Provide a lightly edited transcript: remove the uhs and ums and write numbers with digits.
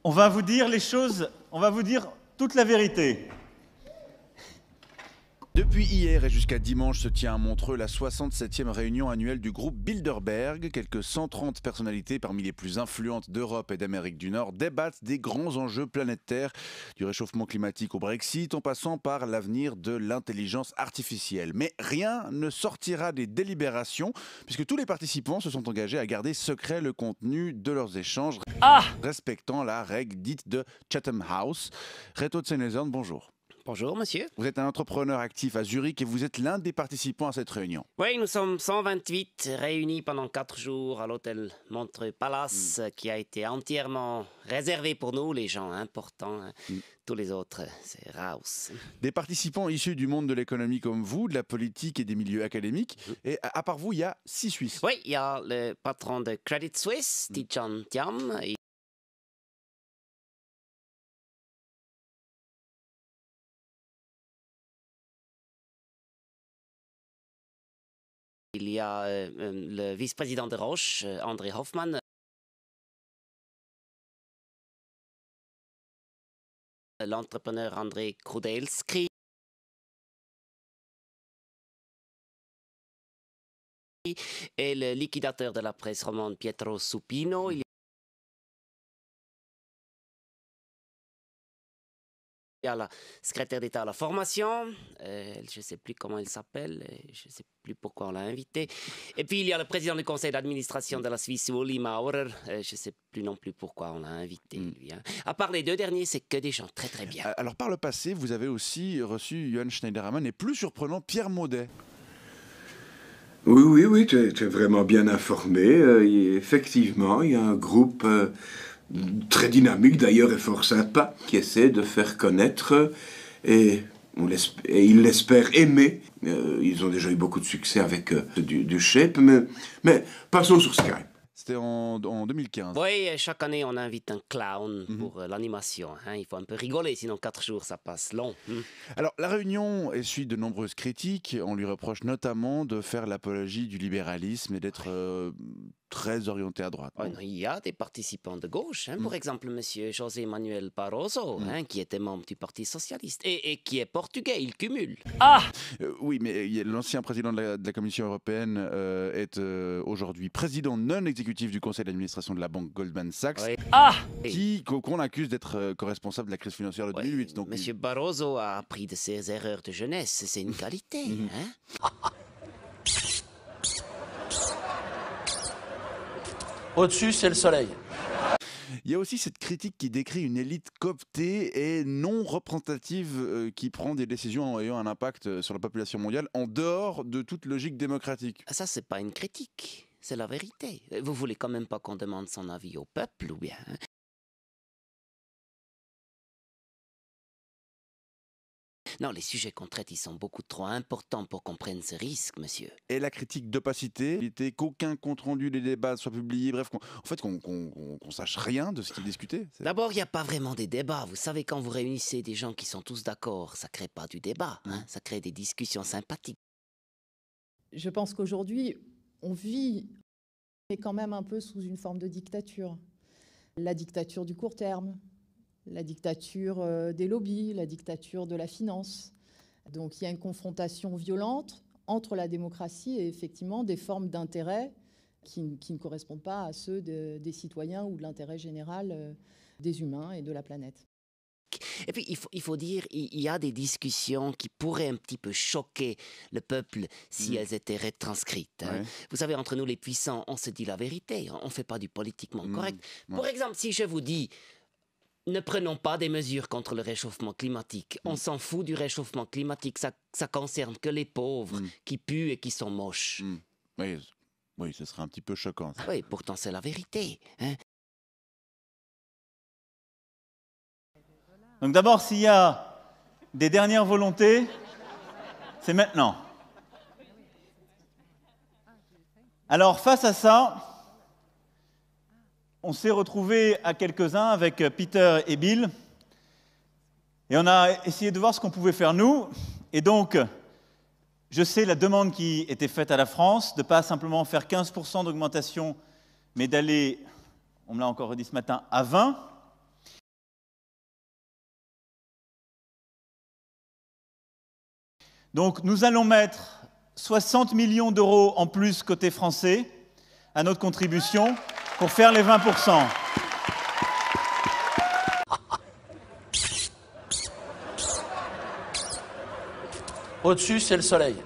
On va vous dire les choses, on va vous dire toute la vérité. Depuis hier et jusqu'à dimanche se tient à Montreux la 67e réunion annuelle du groupe Bilderberg. Quelques 130 personnalités parmi les plus influentes d'Europe et d'Amérique du Nord débattent des grands enjeux planétaires, du réchauffement climatique au Brexit, en passant par l'avenir de l'intelligence artificielle. Mais rien ne sortira des délibérations, puisque tous les participants se sont engagés à garder secret le contenu de leurs échanges, respectant la règle dite de Chatham House. Reto Tsenezon, bonjour. Bonjour, monsieur. Vous êtes un entrepreneur actif à Zurich et vous êtes l'un des participants à cette réunion. Oui, nous sommes 128 réunis pendant 4 jours à l'hôtel Montreux Palace, qui a été entièrement réservé pour nous, les gens importants. Tous les autres, c'est Raus. Des participants issus du monde de l'économie comme vous, de la politique et des milieux académiques. Et à part vous, il y a 6 Suisses. Oui, il y a le patron de Credit Suisse, Tidjane Thiam. Il y a le vice-président de Roche, André Hoffmann. L'entrepreneur André Krudelski. Et le liquidateur de la presse romande Pietro Supino. Il y a la secrétaire d'État à la formation, je ne sais plus comment elle s'appelle, je ne sais plus pourquoi on l'a invitée. Et puis il y a le président du conseil d'administration de la Suisse, Uli Maurer, je ne sais plus non plus pourquoi on l'a invité, lui. Hein. À part les deux derniers, c'est que des gens très très bien. Alors par le passé, vous avez aussi reçu Johan Schneiderman et plus surprenant, Pierre Maudet. Oui, tu es vraiment bien informé. Effectivement, il y a un groupe très dynamique d'ailleurs et fort sympa qui essaie de faire connaître et ils l'espèrent aimer. Ils ont déjà eu beaucoup de succès avec du Shape, mais passons sur Skype. C'était en 2015. Oui, chaque année on invite un clown pour l'animation. Hein. Il faut un peu rigoler, sinon 4 jours ça passe long. Alors la réunion essuie de nombreuses critiques. On lui reproche notamment de faire l'apologie du libéralisme et d'être très orienté à droite. Ouais, il y a des participants de gauche, hein. Par exemple M. José Manuel Barroso, hein, qui était membre du Parti socialiste et qui est portugais, il cumule. Oui, mais l'ancien président de la Commission européenne est aujourd'hui président non exécutif du conseil d'administration de la banque Goldman Sachs, qu'on accuse d'être co-responsable de la crise financière de 2008. Donc, M. Barroso a appris de ses erreurs de jeunesse, c'est une qualité. Hein. Au-dessus, c'est le soleil. il y a aussi cette critique qui décrit une élite cooptée et non représentative qui prend des décisions ayant un impact sur la population mondiale en dehors de toute logique démocratique. Ça, c'est pas une critique, c'est la vérité. Vous voulez quand même pas qu'on demande son avis au peuple, ou bien? Non, les sujets qu'on traite, ils sont beaucoup trop importants pour qu'on prenne ce risque, monsieur. Et la critique d'opacité, qu'aucun compte-rendu des débats soit publié, bref, qu'on sache rien de ce qui est discuté. D'abord, il n'y a pas vraiment des débats. Vous savez, quand vous réunissez des gens qui sont tous d'accord, ça ne crée pas du débat, hein, ça crée des discussions sympathiques. Je pense qu'aujourd'hui, on vit quand même un peu sous une forme de dictature. La dictature du court terme, la dictature des lobbies, la dictature de la finance. Donc il y a une confrontation violente entre la démocratie et effectivement des formes d'intérêt qui ne correspondent pas à ceux des citoyens ou de l'intérêt général des humains et de la planète. Et puis, il faut dire, il y a des discussions qui pourraient un petit peu choquer le peuple si elles étaient retranscrites. Hein. Ouais. Vous savez, entre nous les puissants, on se dit la vérité, on ne fait pas du politiquement correct. Ouais. Par exemple, si je vous dis, ne prenons pas des mesures contre le réchauffement climatique, on s'en fout du réchauffement climatique, ça concerne que les pauvres qui puent et qui sont moches. Oui, ce serait un petit peu choquant. Ça. Oui, pourtant c'est la vérité. Hein. Donc d'abord, s'il y a des dernières volontés, c'est maintenant. Alors face à ça, on s'est retrouvés à quelques-uns avec Peter et Bill et on a essayé de voir ce qu'on pouvait faire nous. Et donc, je sais la demande qui était faite à la France de ne pas simplement faire 15% d'augmentation, mais d'aller, on me l'a encore dit ce matin, à 20%. Donc nous allons mettre 60 millions d'euros en plus côté français à notre contribution pour faire les 20%. Au-dessus, c'est le soleil.